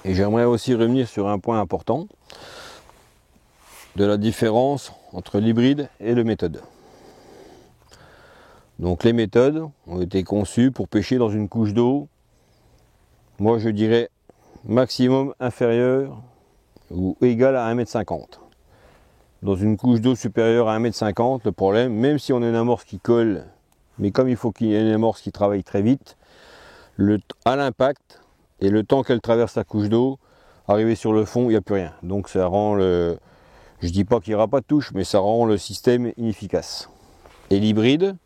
Et j'aimerais aussi revenir sur un point important de la différence entre l'hybride et le méthode. Donc les méthodes ont été conçues pour pêcher dans une couche d'eau, moi je dirais maximum inférieur ou égal à 1,50 m. Dans une couche d'eau supérieure à 1,50 m, le problème, même si on a une amorce qui colle, mais comme il faut qu'il y ait une amorce qui travaille très vite, à l'impact et le temps qu'elle traverse la couche d'eau, arriver sur le fond, il n'y a plus rien. Donc ça rend le... Je dis pas qu'il n'y aura pas de touche, mais ça rend le système inefficace. Et l'hybride,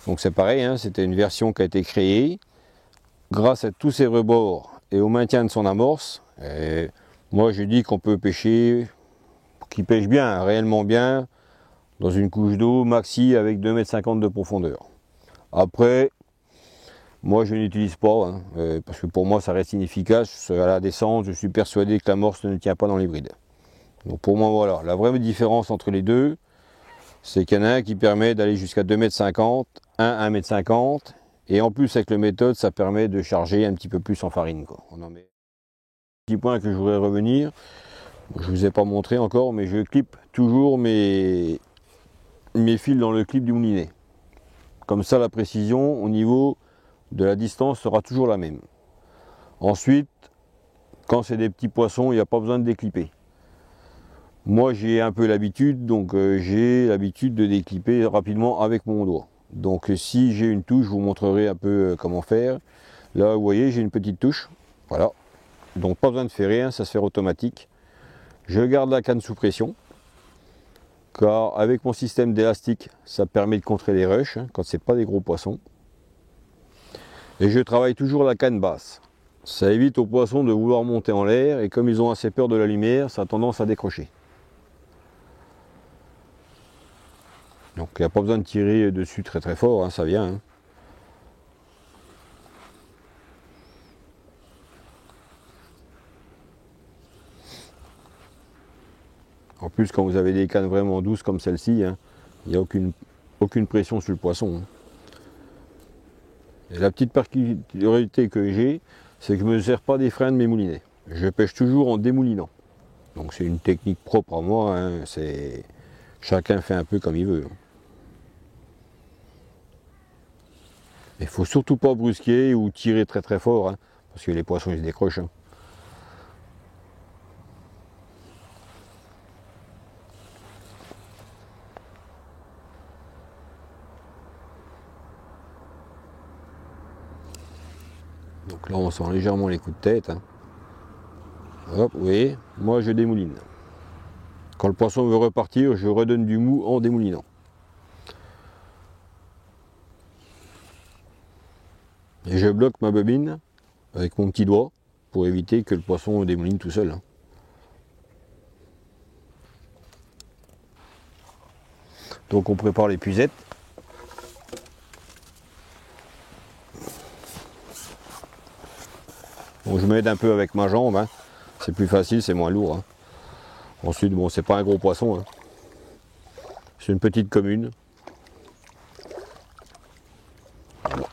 donc c'est pareil, hein, c'était une version qui a été créée grâce à tous ses rebords et au maintien de son amorce. Et moi je dis qu'on peut pêcher, qui pêche bien, réellement bien, dans une couche d'eau maxi avec 2,50 m de profondeur. Après, moi je n'utilise pas, hein, parce que pour moi ça reste inefficace. À la descente, je suis persuadé que l'amorce ne tient pas dans l'hybride. Donc pour moi voilà, la vraie différence entre les deux, c'est qu'il y en a un qui permet d'aller jusqu'à 2,50 m, un 1,50 m, et en plus avec le méthode, ça permet de charger un petit peu plus en farine, quoi. On en met. Petit point que je voudrais revenir, je ne vous ai pas montré encore, mais je clip toujours mes fils dans le clip du moulinet. Comme ça la précision au niveau de la distance sera toujours la même. Ensuite, quand c'est des petits poissons, il n'y a pas besoin de déclipper. Moi j'ai un peu l'habitude, donc j'ai l'habitude de déclipper rapidement avec mon doigt. Donc si j'ai une touche, je vous montrerai un peu comment faire. Là vous voyez, j'ai une petite touche, voilà. Donc pas besoin de faire rien, ça se fait automatique. Je garde la canne sous pression, car avec mon système d'élastique, ça permet de contrer les rushs, hein, quand c'est pas des gros poissons. Et je travaille toujours la canne basse. Ça évite aux poissons de vouloir monter en l'air, et comme ils ont assez peur de la lumière, ça a tendance à décrocher. Donc il n'y a pas besoin de tirer dessus très très fort, hein, ça vient. Hein. En plus, quand vous avez des cannes vraiment douces comme celle-ci, hein, il n'y a aucune pression sur le poisson. Hein. Et la petite particularité que j'ai, c'est que je ne me sers pas des freins de mes moulinets. Je pêche toujours en démoulinant. Donc c'est une technique propre à moi, hein, chacun fait un peu comme il veut. Il ne faut surtout pas brusquer ou tirer très très fort, hein, parce que les poissons ils se décrochent. Hein. Donc là on sent légèrement les coups de tête. Hein. Hop, vous voyez, moi je démouline. Quand le poisson veut repartir, je redonne du mou en démoulinant. Et je bloque ma bobine avec mon petit doigt pour éviter que le poisson démouline tout seul. Hein. Donc on prépare les puisettes. Bon, je m'aide un peu avec ma jambe, hein. C'est plus facile, c'est moins lourd. Hein. Ensuite, bon, c'est pas un gros poisson. Hein. C'est une petite commune. Voilà.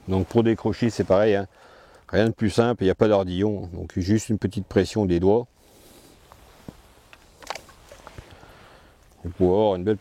Donc pour décrocher, c'est pareil. Hein. Rien de plus simple, il n'y a pas d'ardillon. Donc juste une petite pression des doigts. Et pour avoir une belle